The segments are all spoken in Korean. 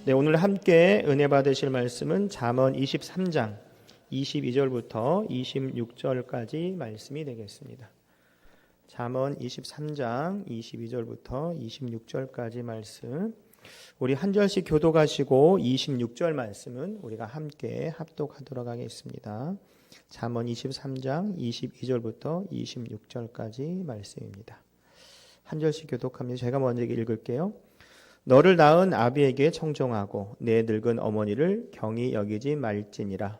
네, 오늘 함께 은혜 받으실 말씀은 잠언 23장 22절부터 26절까지 말씀이 되겠습니다. 잠언 23장 22절부터 26절까지 말씀, 우리 한 절씩 교독하시고 26절 말씀은 우리가 함께 합독하도록 하겠습니다. 잠언 23장 22절부터 26절까지 말씀입니다. 한 절씩 교독합니다. 제가 먼저 읽을게요. 너를 낳은 아비에게 청종하고 내 늙은 어머니를 경히 여기지 말지니라.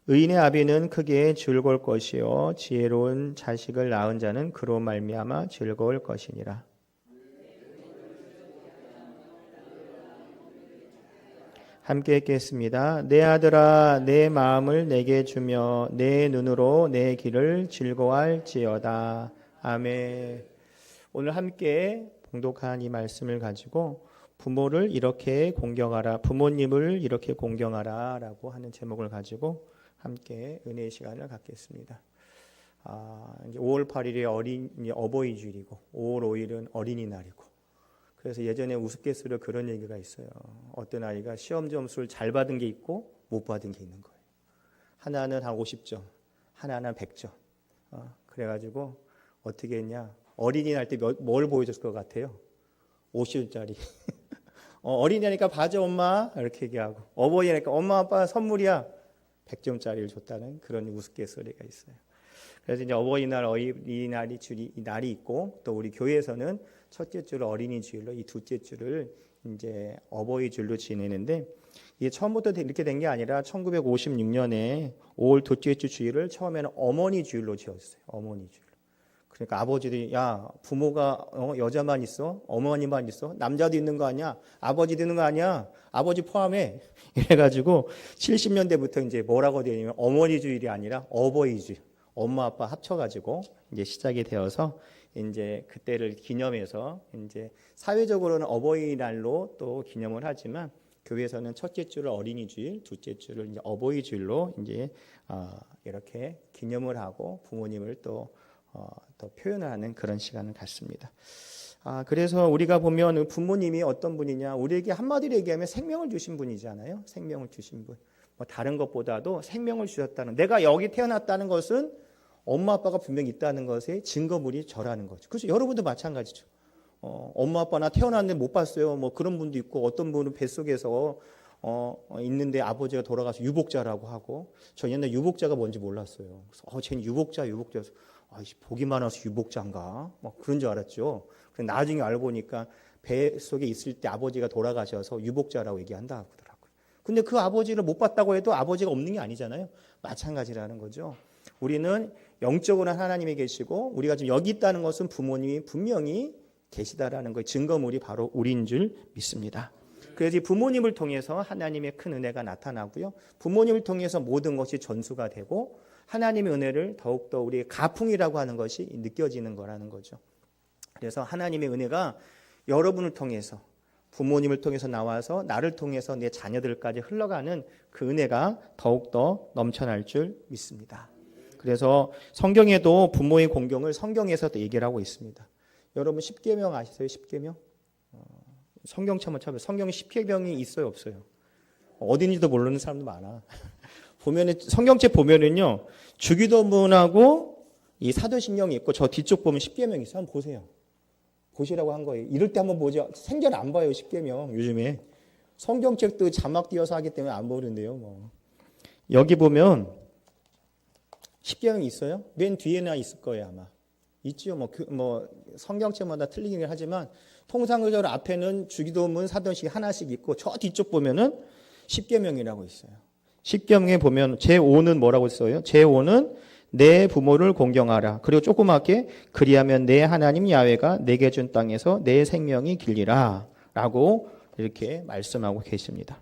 의인의 아비는 크게 즐거울 것이요 지혜로운 자식을 낳은 자는 그로 말미암아 즐거울 것이니라. 함께 읽겠습니다. 내 아들아 내 마음을 내게 주며 내 눈으로 내 길을 즐거워할지어다. 아멘. 오늘 함께 봉독한 이 말씀을 가지고 부모를 이렇게 공경하라, 부모님을 이렇게 공경하라 라고 하는 제목을 가지고 함께 은혜의 시간을 갖겠습니다. 이제 5월 8일이 어버이 주일이고 5월 5일은 어린이날이고, 그래서 예전에 우스갯소리로 그런 얘기가 있어요. 어떤 아이가 시험 점수를 잘 받은 게 있고 못 받은 게 있는 거예요. 하나는 한 50점, 하나는 100점. 그래가지고 어떻게 했냐? 어린이날 때 뭘 보여줬을 것 같아요? 50점짜리. 어린이니까 봐줘 엄마 이렇게 얘기하고, 어버이니까 엄마 아빠 선물이야 100점짜리를 줬다는 그런 우스갯소리가 있어요. 그래서 이제 어버이날, 어린이날이 날이 있고, 또 우리 교회에서는 첫째 주를 어린이 주일로, 이 둘째 주를 이제 어버이 주일로 지내는데, 이게 처음부터 이렇게 된 게 아니라 1956년에 5월 둘째 주 주일을 처음에는 어머니 주일로 지었어요. 어머니 주일. 그러니까 아버지들이 야 부모가 여자만 있어? 어머니만 있어? 남자도 있는 거 아니야? 아버지도 있는 거 아니야? 아버지 포함해. 이래가지고 70년대부터 이제 뭐라고 되냐면 어머니 주일이 아니라 어버이 주일. 엄마 아빠 합쳐가지고 이제 시작이 되어서 이제 그때를 기념해서 이제 사회적으로는 어버이날로 또 기념을 하지만 교회에서는 첫째 주를 어린이 주일, 둘째 주를 이제 어버이 주일로 이제 이렇게 기념을 하고 부모님을 또 표현을 하는 그런 시간을 갖습니다. 그래서 우리가 보면 부모님이 어떤 분이냐, 우리에게 한마디로 얘기하면 생명을 주신 분이잖아요. 생명을 주신 분. 뭐 다른 것보다도 생명을 주셨다는, 내가 여기 태어났다는 것은 엄마 아빠가 분명히 있다는 것의 증거물이 저라는 거죠. 그래서 여러분도 마찬가지죠. 엄마 아빠 나 태어났는데 못 봤어요. 뭐 그런 분도 있고, 어떤 분은 뱃속에서 있는데 아버지가 돌아가서 유복자라고 하고, 저 옛날 유복자가 뭔지 몰랐어요. 그래서 쟤는 유복자여서 복이 많아서 유복자인가? 막 그런 줄 알았죠. 그런데 나중에 알고 보니까 뱃속에 있을 때 아버지가 돌아가셔서 유복자라고 얘기한다 하더라고요. 근데 그 아버지를 못 봤다고 해도 아버지가 없는 게 아니잖아요. 마찬가지라는 거죠. 우리는 영적으로는 하나님이 계시고, 우리가 지금 여기 있다는 것은 부모님이 분명히 계시다라는 거의 증거물이 바로 우리인 줄 믿습니다. 그래서 부모님을 통해서 하나님의 큰 은혜가 나타나고요. 부모님을 통해서 모든 것이 전수가 되고, 하나님의 은혜를 더욱더 우리의 가풍이라고 하는 것이 느껴지는 거라는 거죠. 그래서 하나님의 은혜가 여러분을 통해서, 부모님을 통해서 나와서 나를 통해서 내 자녀들까지 흘러가는 그 은혜가 더욱더 넘쳐날 줄 믿습니다. 그래서 성경에도 부모의 공경을 성경에서도 얘기를 하고 있습니다. 여러분 10계명 아시세요? 10계명? 성경책 한번 찾아보세요. 성경에 10계명이 있어요, 없어요? 어딘지도 모르는 사람도 많아. 보면은 성경책 보면은요, 주기도문하고 이 사도신경이 있고, 저 뒤쪽 보면 10계명이 있어요. 한번 보세요. 보시라고 한 거예요. 이럴 때 한번 보죠. 생전 안 봐요, 10계명. 요즘에 성경책도 자막 띄어서 하기 때문에 안 보는데요. 뭐 여기 보면 10계명이 있어요. 맨 뒤에나 있을 거예요, 아마. 있지요. 뭐 성경책마다 틀리긴 하지만 통상적으로 앞에는 주기도문, 사도신경 하나씩 있고, 저 뒤쪽 보면은 10계명이라고 있어요. 10계명에 보면 제5는 뭐라고 써요? 제5는 내 부모를 공경하라. 그리고 조그맣게 그리하면 내 하나님 야훼가 내게 준 땅에서 내 생명이 길리라 라고 이렇게 말씀하고 계십니다.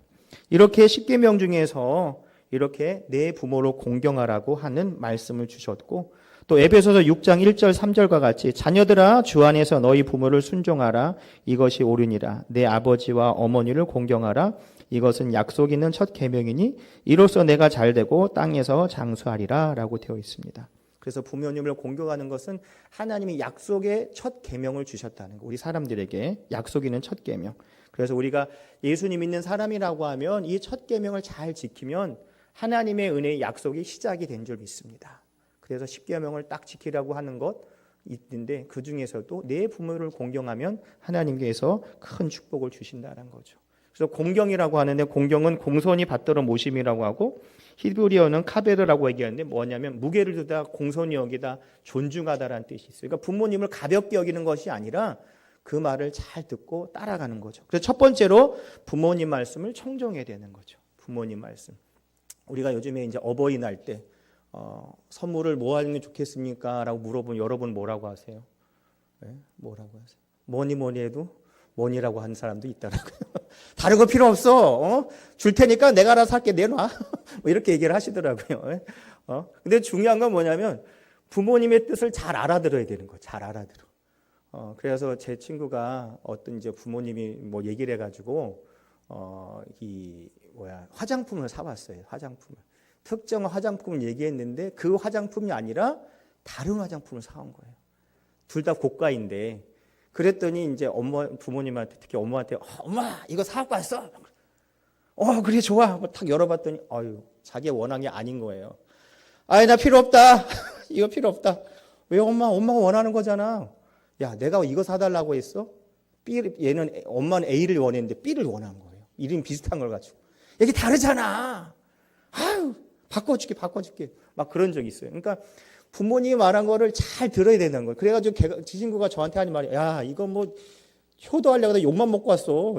이렇게 10계명 중에서 이렇게 내 부모를 공경하라고 하는 말씀을 주셨고, 또 에베소서 6장 1절 3절과 같이 자녀들아 주 안에서 너희 부모를 순종하라. 이것이 옳으니라. 내 아버지와 어머니를 공경하라. 이것은 약속 있는 첫 계명이니 이로써 내가 잘되고 땅에서 장수하리라 라고 되어 있습니다. 그래서 부모님을 공경하는 것은 하나님이 약속의 첫 계명을 주셨다는 거. 우리 사람들에게 약속 있는 첫 계명. 그래서 우리가 예수님 믿는 사람이라고 하면 이 첫 계명을 잘 지키면 하나님의 은혜의 약속이 시작이 된 줄 믿습니다. 그래서 10계명을 딱 지키라고 하는 것 있는데 그 중에서도 내 부모를 공경하면 하나님께서 큰 축복을 주신다는 거죠. 그래서 공경이라고 하는데 공경은 공손히 받들어 모심이라고 하고 히브리어는 카베르라고 얘기하는데 뭐냐면 무게를 두다 공손히 여기다 존중하다라는 뜻이 있어요. 그러니까 부모님을 가볍게 여기는 것이 아니라 그 말을 잘 듣고 따라가는 거죠. 그래서 첫 번째로 부모님 말씀을 청정해야 되는 거죠. 부모님 말씀. 우리가 요즘에 이제 어버이날 때 선물을 뭐 하는 게 좋겠습니까? 라고 물어보면 여러분 뭐라고 하세요? 네? 뭐라고 하세요? 뭐니 해도 뭐니라고 하는 사람도 있더라고요. 다른 거 필요 없어. 줄 테니까 내가 알아서 살게 내놔. 뭐 이렇게 얘기를 하시더라고요. 근데 중요한 건 뭐냐면 부모님의 뜻을 잘 알아들어야 되는 거예요. 잘 알아들어. 그래서 제 친구가 어떤 이제 부모님이 뭐 얘기를 해가지고 화장품을 사왔어요. 화장품을. 특정 화장품을 얘기했는데 그 화장품이 아니라 다른 화장품을 사온 거예요. 둘 다 고가인데 그랬더니 이제 부모님한테 특히 엄마한테 엄마 이거 사갖고 왔어. 그래 좋아. 탁 열어봤더니 자기 원한 게 아닌 거예요. 나 필요 없다. 이거 필요 없다. 왜 엄마가 원하는 거잖아. 야 내가 이거 사달라고 했어? 엄마는 A를 원했는데 B를 원한 거예요. 이름이 비슷한 걸 가지고. 이게 다르잖아. 바꿔줄게. 막 그런 적이 있어요. 그러니까 부모님이 말한 거를 잘 들어야 된다는 거예요. 그래가지고 지 친구가 저한테 하는 말이 야 이거 뭐 효도하려고 하다 욕만 먹고 왔어.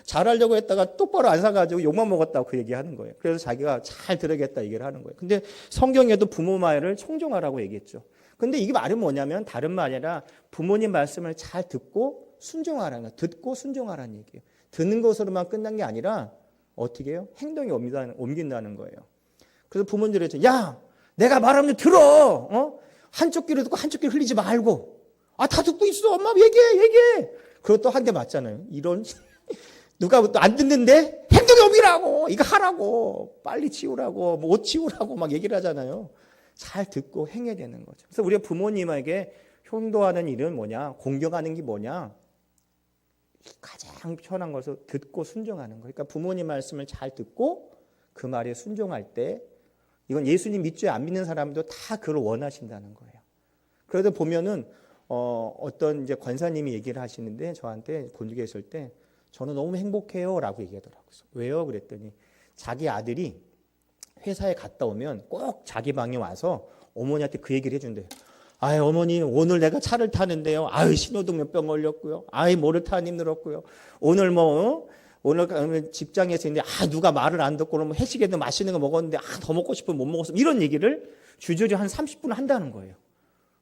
잘하려고 했다가 똑바로 안 사가지고 욕만 먹었다고 그 얘기하는 거예요. 그래서 자기가 잘 들어야겠다 얘기를 하는 거예요. 근데 성경에도 부모 말을 청종하라고 얘기했죠. 근데 이게 말은 뭐냐면 다른 말이 아니라 부모님 말씀을 잘 듣고 순종하라는 거예요. 듣고 순종하라는 얘기예요. 듣는 것으로만 끝난 게 아니라 어떻게 해요? 행동에 옮긴다는 거예요. 그래서 부모님들이 했죠. 야 내가 말하면 들어. 한쪽 귀로 듣고 한쪽 귀로 흘리지 말고. 다 듣고 있어. 엄마 얘기해. 그것도 한 대 맞잖아요. 이런 누가 안 듣는데 행동에 옮기라고. 이거 하라고. 빨리 치우라고. 뭐 옷 치우라고 막 얘기를 하잖아요. 잘 듣고 행해야 되는 거죠. 그래서 우리가 부모님에게 효도하는 일은 뭐냐? 공경하는 게 뭐냐? 가장 편한 것을 듣고 순종하는 거예요. 그러니까 부모님 말씀을 잘 듣고 그 말에 순종할 때 이건 예수님 믿지 안 믿는 사람도 다 그걸 원하신다는 거예요. 그래도 보면은 어떤 이제 권사님이 얘기를 하시는데 저한테 본국에 있을 때 저는 너무 행복해요라고 얘기하더라고요. 왜요? 그랬더니 자기 아들이 회사에 갔다 오면 꼭 자기 방에 와서 어머니한테 그 얘기를 해준대요. 어머니 오늘 내가 차를 타는데요. 신호등염병 걸렸고요. 뭐를 타는 힘들었고요. 오늘 오늘 직장에서 있는데 누가 말을 안 듣고 그러면 회식에도 맛있는 거 먹었는데 더 먹고 싶으면 못 먹었어. 이런 얘기를 주저리 한 30분 한다는 거예요.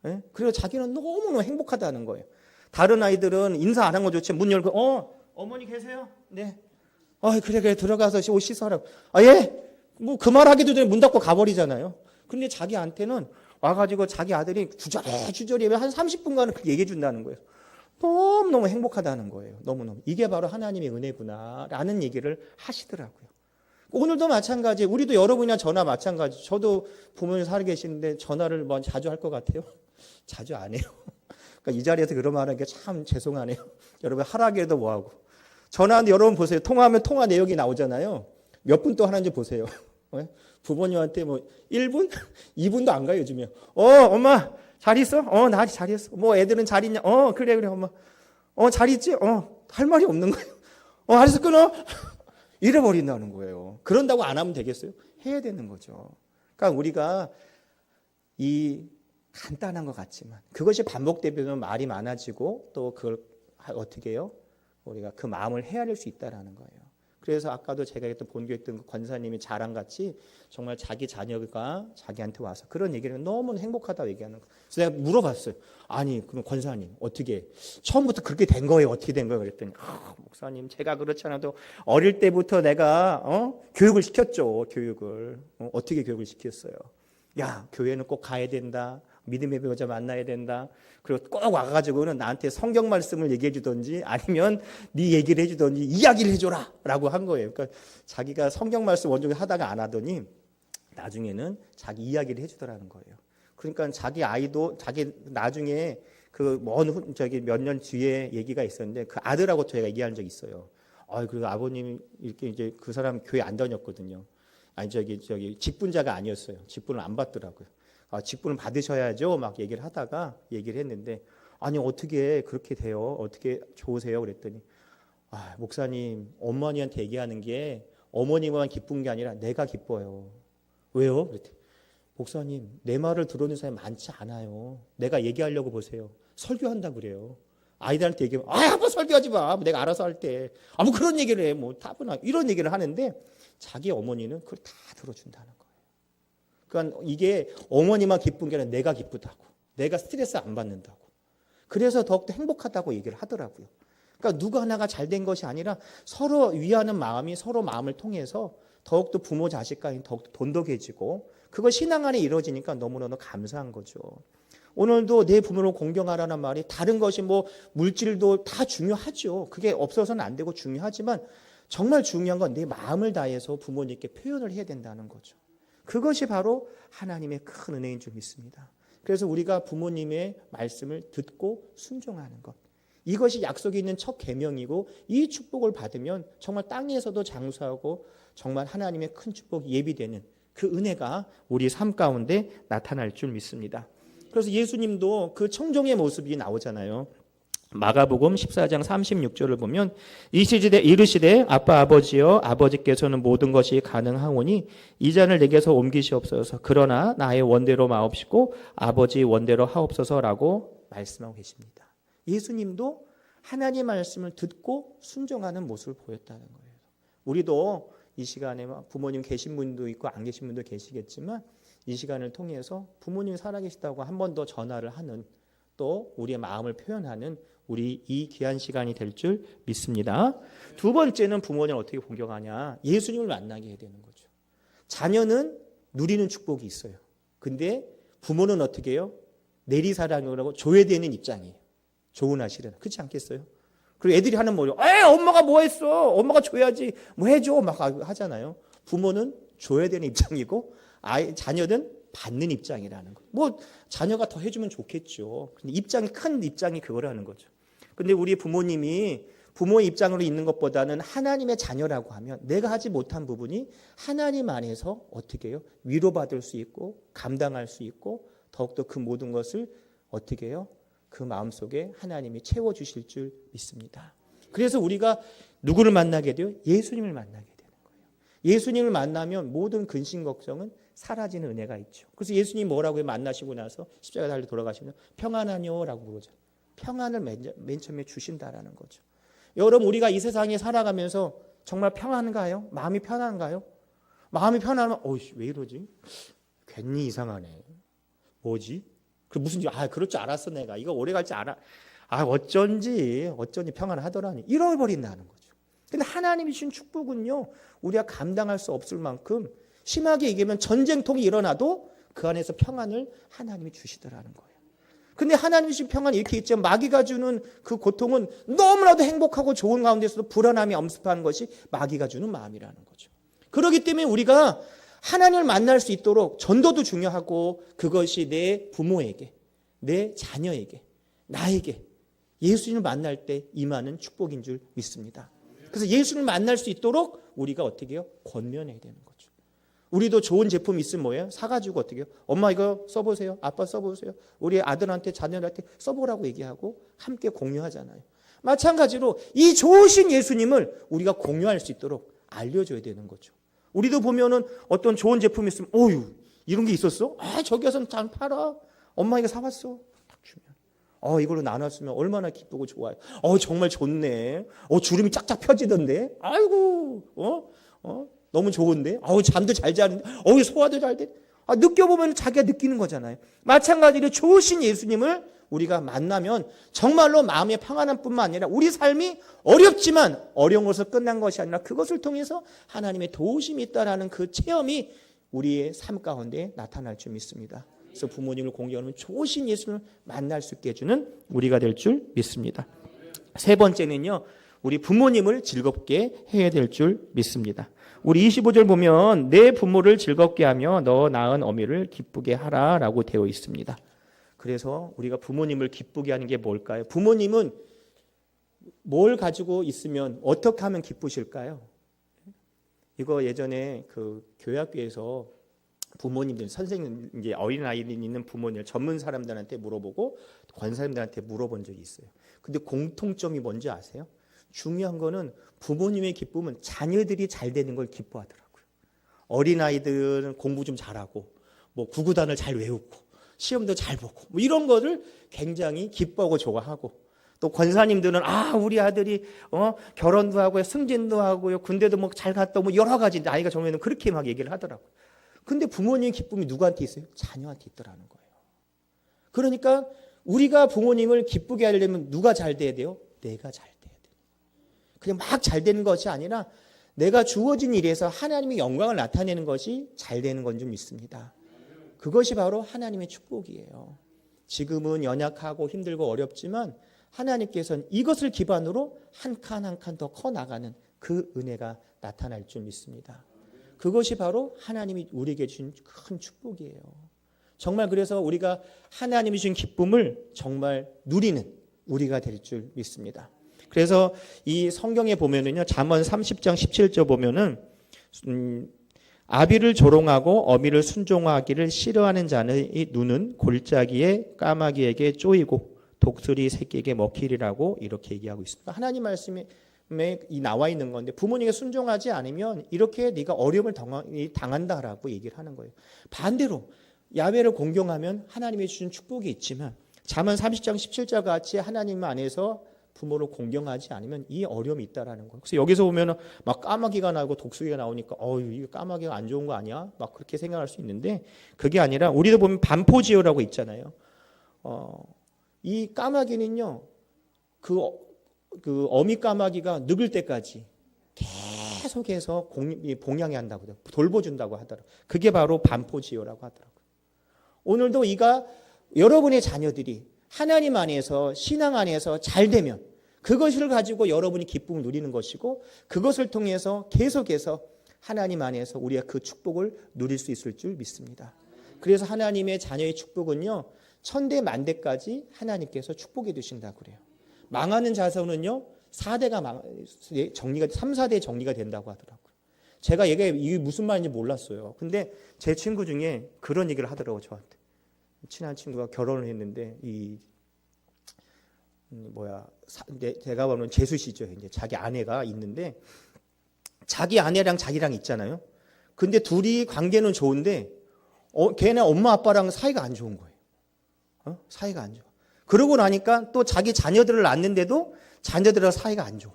예? 그래서 자기는 너무너무 행복하다는 거예요. 다른 아이들은 인사 안 한 거 좋지. 문 열고 어머니 계세요? 네. 그래 들어가서 옷 씻어라. 예? 뭐 그 말 하기도 전에 문 닫고 가버리잖아요. 근데 자기한테는 와가지고 자기 아들이 주저리 한 30분간은 그렇게 얘기해 준다는 거예요. 너무너무 행복하다는 거예요. 너무너무. 이게 바로 하나님의 은혜구나라는 얘기를 하시더라고요. 오늘도 마찬가지. 우리도 여러분이나 저나 마찬가지. 저도 부모님 살아 계시는데 전화를 자주 할 것 같아요. 자주 안 해요. 그러니까 이 자리에서 그런 말 하는 게 참 죄송하네요. 여러분 하라기에도 뭐하고. 전화하는데 여러분 보세요. 통화하면 통화 내역이 나오잖아요. 몇 분 또 하는지 보세요. 부모님한테 1분? 2분도 안 가요, 요즘에. 엄마, 잘 있어? 나 잘 있어. 뭐 애들은 잘 있냐? 그래, 엄마. 잘 있지? 할 말이 없는 거예요. 알았어, 끊어. 잃어버린다는 거예요. 그런다고 안 하면 되겠어요? 해야 되는 거죠. 그러니까 우리가 이 간단한 것 같지만 그것이 반복되면 말이 많아지고 또 그걸 어떻게 해요? 우리가 그 마음을 헤아릴 수 있다라는 거예요. 그래서 아까도 제가 했던 본교했던 권사님이 자랑같이 정말 자기 자녀가 자기한테 와서 그런 얘기를 너무 행복하다고 얘기하는 거예요. 그래서 내가 물어봤어요. 그럼 권사님 어떻게 처음부터 그렇게 된 거예요? 어떻게 된 거예요? 그랬더니 목사님 제가 그렇지 않아도 어릴 때부터 내가 교육을 시켰죠. 교육을. 어떻게 교육을 시켰어요? 야 교회는 꼭 가야 된다. 믿음의 배우자 만나야 된다. 그리고 꼭 와가지고는 나한테 성경 말씀을 얘기해 주든지 아니면 네 얘기를 해주든지 이야기를 해줘라 라고 한 거예요. 그러니까 자기가 성경 말씀 원종에 하다가 안 하더니 나중에는 자기 이야기를 해주더라는 거예요. 그러니까 자기 아이도 자기 나중에 그 먼 저기 몇 년 뒤에 얘기가 있었는데 그 아들하고 저희가 얘기한 적이 있어요. 그리고 아버님 이렇게 이제 그 사람 교회 안 다녔거든요. 아니 저기 직분자가 아니었어요. 직분을 안 받더라고요. 직분을 받으셔야죠. 막 얘기를 하다가 얘기를 했는데 아니 어떻게 그렇게 돼요? 어떻게 좋으세요? 그랬더니 목사님 어머니한테 얘기하는 게 어머니만 기쁜 게 아니라 내가 기뻐요. 왜요? 그랬더니 목사님 내 말을 들어주는 사람이 많지 않아요. 내가 얘기하려고 보세요. 설교한다 그래요. 아이들한테 얘기하면 한번 설교하지 마. 내가 알아서 할 때. 뭐 그런 얘기를 해. 뭐 타분하 이런 얘기를 하는데 자기 어머니는 그걸 다 들어준다는 거예요. 그러니까 이게 어머니만 기쁜 게 아니라 내가 기쁘다고. 내가 스트레스 안 받는다고. 그래서 더욱더 행복하다고 얘기를 하더라고요. 그러니까 누구 하나가 잘된 것이 아니라 서로 위하는 마음이 서로 마음을 통해서 더욱더 부모 자식 간이 더욱더 돈독해지고 그거 신앙 안에 이루어지니까 너무너무 감사한 거죠. 오늘도 내 부모를 공경하라는 말이 다른 것이 뭐 물질도 다 중요하죠. 그게 없어서는 안 되고 중요하지만 정말 중요한 건 내 마음을 다해서 부모님께 표현을 해야 된다는 거죠. 그것이 바로 하나님의 큰 은혜인 줄 믿습니다. 그래서 우리가 부모님의 말씀을 듣고 순종하는 것. 이것이 약속이 있는 첫 계명이고 이 축복을 받으면 정말 땅에서도 장수하고 정말 하나님의 큰 축복이 예비되는 그 은혜가 우리 삶 가운데 나타날 줄 믿습니다. 그래서 예수님도 그 청종의 모습이 나오잖아요. 마가복음 14장 36절을 보면 이르시되 아빠 아버지여 아버지께서는 모든 것이 가능하오니 이 잔을 내게서 옮기시옵소서. 그러나 나의 원대로 마옵시고 아버지 원대로 하옵소서라고 말씀하고 계십니다. 예수님도 하나님의 말씀을 듣고 순종하는 모습을 보였다는 거예요. 우리도 이 시간에 부모님 계신 분도 있고 안 계신 분도 계시겠지만 이 시간을 통해서 부모님이 살아계시다고 한 번 더 전화를 하는 또 우리의 마음을 표현하는 우리 이 귀한 시간이 될 줄 믿습니다. 두 번째는 부모님을 어떻게 공경하냐. 예수님을 만나게 해야 되는 거죠. 자녀는 누리는 축복이 있어요. 근데 부모는 어떻게 해요? 내리사랑을 하고 줘야 되는 입장이에요. 좋은 아시려나. 그렇지 않겠어요? 그리고 애들이 하는 말이 엄마가 뭐 했어? 엄마가 줘야지. 뭐 해줘. 막 하잖아요. 부모는 줘야 되는 입장이고 자녀는 받는 입장이라는 거. 뭐 자녀가 더 해주면 좋겠죠. 근데 큰 입장이 그거라는 거죠. 근데 우리 부모님이 부모의 입장으로 있는 것보다는 하나님의 자녀라고 하면 내가 하지 못한 부분이 하나님 안에서 어떻게 해요? 위로받을 수 있고 감당할 수 있고 더욱더 그 모든 것을 어떻게 해요? 그 마음속에 하나님이 채워주실 줄 믿습니다. 그래서 우리가 누구를 만나게 돼요? 예수님을 만나게 되는 거예요. 예수님을 만나면 모든 근심 걱정은 사라지는 은혜가 있죠. 그래서 예수님이 뭐라고 만나시고 나서 십자가 달려 돌아가시면 평안하뇨라고 부르죠. 평안을 맨 처음에 주신다라는 거죠. 여러분 우리가 이 세상에 살아가면서 정말 평안한가요? 마음이 편한가요? 마음이 편하면 왜 이러지? 괜히 이상하네. 뭐지? 무슨 그럴 줄 알았어 내가. 이거 오래 갈 줄 알아. 어쩐지 평안하더라니. 잃어버린다는 거죠. 근데 하나님이 주신 축복은요. 우리가 감당할 수 없을 만큼 심하게 얘기하면 전쟁통이 일어나도 그 안에서 평안을 하나님이 주시더라는 거예요. 근데 하나님이 주신 평안이 이렇게 있죠. 마귀가 주는 그 고통은 너무나도 행복하고 좋은 가운데서도 불안함이 엄습하는 것이 마귀가 주는 마음이라는 거죠. 그렇기 때문에 우리가 하나님을 만날 수 있도록 전도도 중요하고 그것이 내 부모에게, 내 자녀에게, 나에게 예수님을 만날 때 임하는 축복인 줄 믿습니다. 그래서 예수님을 만날 수 있도록 우리가 어떻게 해요? 권면해야 되는 거죠. 우리도 좋은 제품 있으면 뭐예요? 사가지고 어떻게 해요? 엄마 이거 써보세요. 아빠 써보세요. 우리 아들한테 자녀한테 써보라고 얘기하고 함께 공유하잖아요. 마찬가지로 이 좋으신 예수님을 우리가 공유할 수 있도록 알려줘야 되는 거죠. 우리도 보면은 어떤 좋은 제품이 있으면 이런 게 있었어? 저기 가서 잘 팔아. 엄마 이거 사왔어. 딱 주면 이걸로 나눴으면 얼마나 기쁘고 좋아요. 정말 좋네. 주름이 쫙쫙 펴지던데. 아이고 너무 좋은데. 잠도 잘 자는데. 소화도 잘 돼. 느껴보면 자기가 느끼는 거잖아요. 마찬가지로 좋으신 예수님을 우리가 만나면 정말로 마음의 평안함 뿐만 아니라 우리 삶이 어렵지만 어려운 것으로 끝난 것이 아니라 그것을 통해서 하나님의 도우심이 있다라는 그 체험이 우리의 삶 가운데 나타날 줄 믿습니다. 그래서 부모님을 공경하는 좋으신 예수님을 만날 수 있게 해주는 우리가 될 줄 믿습니다. 세 번째는요. 우리 부모님을 즐겁게 해야 될 줄 믿습니다. 우리 25절 보면 내 부모를 즐겁게 하며 너 낳은 어미를 기쁘게 하라라고 되어 있습니다. 그래서 우리가 부모님을 기쁘게 하는 게 뭘까요? 부모님은 뭘 가지고 있으면 어떻게 하면 기쁘실까요? 이거 예전에 그 교회학교에서 부모님들, 선생님, 이제 어린아이들 있는 부모님, 전문 사람들한테 물어보고 권사님들한테 물어본 적이 있어요. 근데 공통점이 뭔지 아세요? 중요한 거는 부모님의 기쁨은 자녀들이 잘 되는 걸 기뻐하더라고요. 어린아이들은 공부 좀 잘하고 뭐 구구단을 잘 외우고 시험도 잘 보고 뭐 이런 거를 굉장히 기뻐하고 좋아하고, 또 권사님들은 우리 아들이 결혼도 하고요, 승진도 하고요, 군대도 뭐 잘 갔다 뭐 여러 가지 나이가 정해는 그렇게 막 얘기를 하더라고요. 근데 부모님의 기쁨이 누구한테 있어요? 자녀한테 있더라는 거예요. 그러니까 우리가 부모님을 기쁘게 하려면 누가 잘 돼야 돼요? 내가 잘 돼야 돼요. 그냥 막 잘 되는 것이 아니라 내가 주어진 일에서 하나님의 영광을 나타내는 것이 잘 되는 건 좀 있습니다. 그것이 바로 하나님의 축복이에요. 지금은 연약하고 힘들고 어렵지만 하나님께서는 이것을 기반으로 한 칸 한 칸 더 커 나가는 그 은혜가 나타날 줄 믿습니다. 그것이 바로 하나님이 우리에게 준 큰 축복이에요. 정말 그래서 우리가 하나님이 주신 기쁨을 정말 누리는 우리가 될 줄 믿습니다. 그래서 이 성경에 보면은요, 잠언 30장 17절 보면은 아비를 조롱하고 어미를 순종하기를 싫어하는 자는 이 눈은 골짜기에 까마귀에게 쪼이고 독수리 새끼에게 먹히리라고 이렇게 얘기하고 있습니다. 하나님 말씀에 나와 있는 건데 부모님에게 순종하지 않으면 이렇게 네가 어려움을 당한다라고 얘기를 하는 거예요. 반대로 야훼를 공경하면 하나님이 주신 축복이 있지만 잠언 30장 17절 같이 하나님 안에서 부모를 공경하지 않으면 이 어려움이 있다라는 거예요. 그래서 여기서 보면 막 까마귀가 나오고 독수리가 나오니까 이거 까마귀가 안 좋은 거 아니야? 막 그렇게 생각할 수 있는데 그게 아니라 우리도 보면 반포지어라고 있잖아요. 이 까마귀는요, 그 어미 까마귀가 늙을 때까지 계속해서 봉양해 한다고 해요. 돌보준다고 하더라고요. 그게 바로 반포지어라고 하더라고요. 오늘도 여러분의 자녀들이 하나님 안에서 신앙 안에서 잘 되면 그것을 가지고 여러분이 기쁨을 누리는 것이고 그것을 통해서 계속해서 하나님 안에서 우리가 그 축복을 누릴 수 있을 줄 믿습니다. 그래서 하나님의 자녀의 축복은요, 천대 만대까지 하나님께서 축복해 주신다고 그래요. 망하는 자손은요 4대가 정리가 3, 4대 정리가 된다고 하더라고요. 제가 이게 무슨 말인지 몰랐어요. 근데 제 친구 중에 그런 얘기를 하더라고요. 저한테. 친한 친구가 결혼을 했는데 제가 보는 재수씨죠. 이제 자기 아내가 있는데 자기 아내랑 자기랑 있잖아요. 근데 둘이 관계는 좋은데 걔네 엄마 아빠랑 사이가 안 좋은 거예요. 사이가 안 좋아. 그러고 나니까 또 자기 자녀들을 낳는데도 자녀들하고 사이가 안 좋아.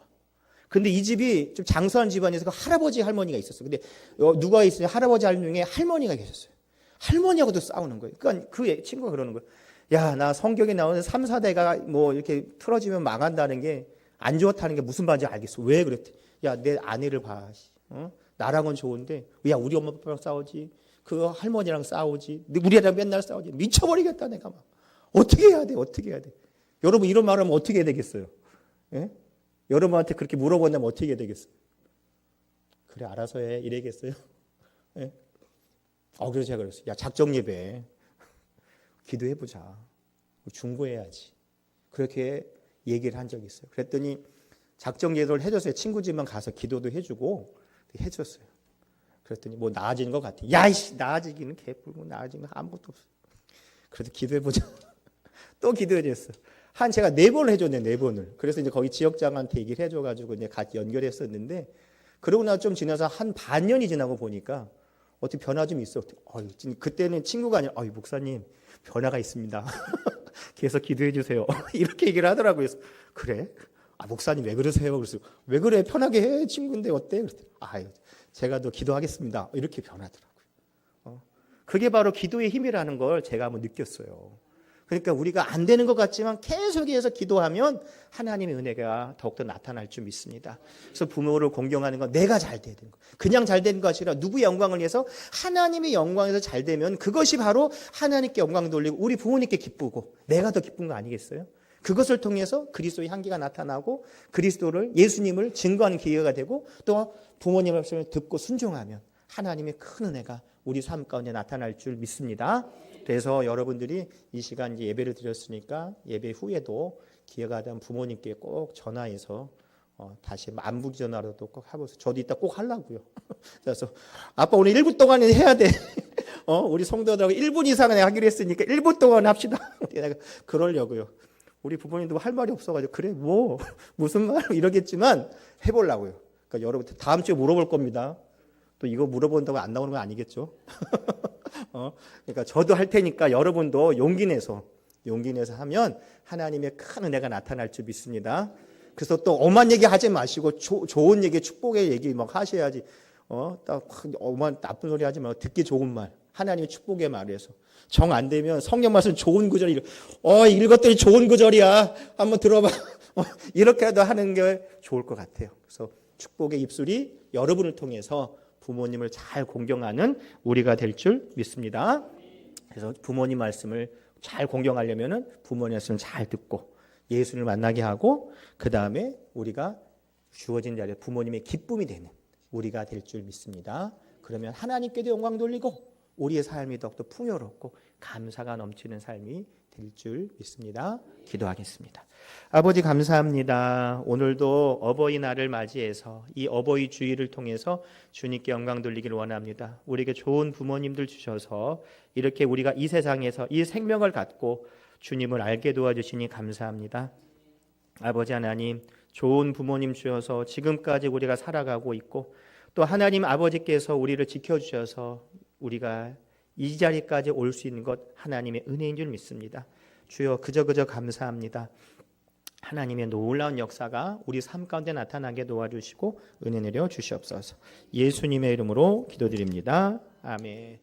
근데 이 집이 좀 장수한 집안에서 그 할아버지 할머니가 있었어요. 근데 누가 있어요? 할아버지 할머니 중에 할머니가 계셨어요. 할머니하고도 싸우는 거예요. 그러니까 그 친구가 그러는 거예요. 야, 나 성경에 나오는 3, 4대가 뭐 이렇게 틀어지면 망한다는 게 안 좋다는 게 무슨 말인지 알겠어. 왜 그랬대? 야, 내 아내를 봐. 나랑은 좋은데 야, 우리 엄마 아빠랑 싸우지. 그 할머니랑 싸우지. 우리 애랑 맨날 싸우지. 미쳐버리겠다 내가 막. 어떻게 해야 돼? 어떻게 해야 돼? 여러분 이런 말하면 어떻게 해야 되겠어요? 예? 여러분한테 그렇게 물어본다면 어떻게 해야 되겠어요? 그래 알아서 해 이래겠어요? 예? 그래서 제가 그랬어요. 야, 작정 예배 기도해보자. 중보해야지. 그렇게 얘기를 한 적이 있어요. 그랬더니 작정 예도를 해줬어요. 친구 집만 가서 기도도 해주고 해줬어요. 그랬더니 뭐 나아지는 것 같아. 야이씨, 나아지기는 개뿔고 나아지는 거 아무것도 없어. 그래도 기도해보자. 또 기도해줬어. 제가 4번을 해줬네, 4번을. 그래서 이제 거기 지역장한테 얘기를 해줘가지고 이제 같이 연결했었는데, 그러고 나서 좀 지나서 한 반년이 지나고 보니까 어떻게 변화 좀 있어. 그때는 친구가 아니라, 목사님, 변화가 있습니다. 계속 기도해 주세요. 이렇게 얘기를 하더라고요. 그래서, 그래? 목사님 왜 그러세요? 그래서, 왜 그래? 편하게 해. 친구인데 어때? 그랬더니, 제가 더 기도하겠습니다. 이렇게 변하더라고요. 그게 바로 기도의 힘이라는 걸 제가 한번 느꼈어요. 그러니까 우리가 안 되는 것 같지만 계속해서 기도하면 하나님의 은혜가 더욱더 나타날 줄 믿습니다. 그래서 부모를 공경하는 건 내가 잘 돼야 되는 거. 그냥 잘 되는 것이 아니라 누구의 영광을 위해서 하나님의 영광에서 잘 되면 그것이 바로 하나님께 영광 돌리고 우리 부모님께 기쁘고 내가 더 기쁜 거 아니겠어요? 그것을 통해서 그리스도의 향기가 나타나고 그리스도를 예수님을 증거하는 기회가 되고 또 부모님의 말씀을 듣고 순종하면 하나님의 큰 은혜가 우리 삶 가운데 나타날 줄 믿습니다. 그래서 여러분들이 이 시간 이제 예배를 드렸으니까 예배 후에도 기회가 되면 부모님께 꼭 전화해서 다시 만부기 전화로도 꼭 해보세요. 저도 이따 꼭 하려고요. 그래서 아빠 오늘 1분 동안은 해야 돼. 우리 성도들하고 1분 이상은 하기로 했으니까 1분 동안 합시다. 내가 그러려고요. 우리 부모님도 할 말이 없어가지고 그래 뭐 무슨 말 이러겠지만 해보려고요. 그러니까 여러분 다음 주에 물어볼 겁니다. 또 이거 물어본다고 안 나오는 건 아니겠죠? 그러니까 저도 할 테니까 여러분도 용기 내서 하면 하나님의 큰 은혜가 나타날 줄 믿습니다. 그래서 또 엄한 얘기 하지 마시고 좋은 얘기, 축복의 얘기 막 하셔야지. 딱 엄한 나쁜 소리 하지 말고 듣기 좋은 말, 하나님의 축복의 말에서 정 안 되면 성경 말씀 좋은 구절이 읽었더니 좋은 구절이야. 한번 들어봐. 이렇게라도 하는 게 좋을 것 같아요. 그래서 축복의 입술이 여러분을 통해서 부모님을 잘 공경하는 우리가 될 줄 믿습니다. 그래서 부모님 말씀을 잘 공경하려면은 부모님 말씀을 잘 듣고 예수를 만나게 하고 그 다음에 우리가 주어진 자리에 부모님의 기쁨이 되는 우리가 될 줄 믿습니다. 그러면 하나님께도 영광 돌리고 우리의 삶이 더욱더 풍요롭고 감사가 넘치는 삶이 될 줄 믿습니다. 기도하겠습니다. 아버지 감사합니다. 오늘도 어버이날을 맞이해서 이 어버이 주일을 통해서 주님께 영광 돌리기를 원합니다. 우리에게 좋은 부모님들 주셔서 이렇게 우리가 이 세상에서 이 생명을 갖고 주님을 알게 도와주시니 감사합니다. 아버지 하나님, 좋은 부모님 주셔서 지금까지 우리가 살아가고 있고 또 하나님 아버지께서 우리를 지켜주셔서 우리가 이 자리까지 올 수 있는 것 하나님의 은혜인 줄 믿습니다. 주여 그저 감사합니다. 하나님의 놀라운 역사가 우리 삶 가운데 나타나게 도와주시고 은혜 내려 주시옵소서. 예수님의 이름으로 기도드립니다. 아멘.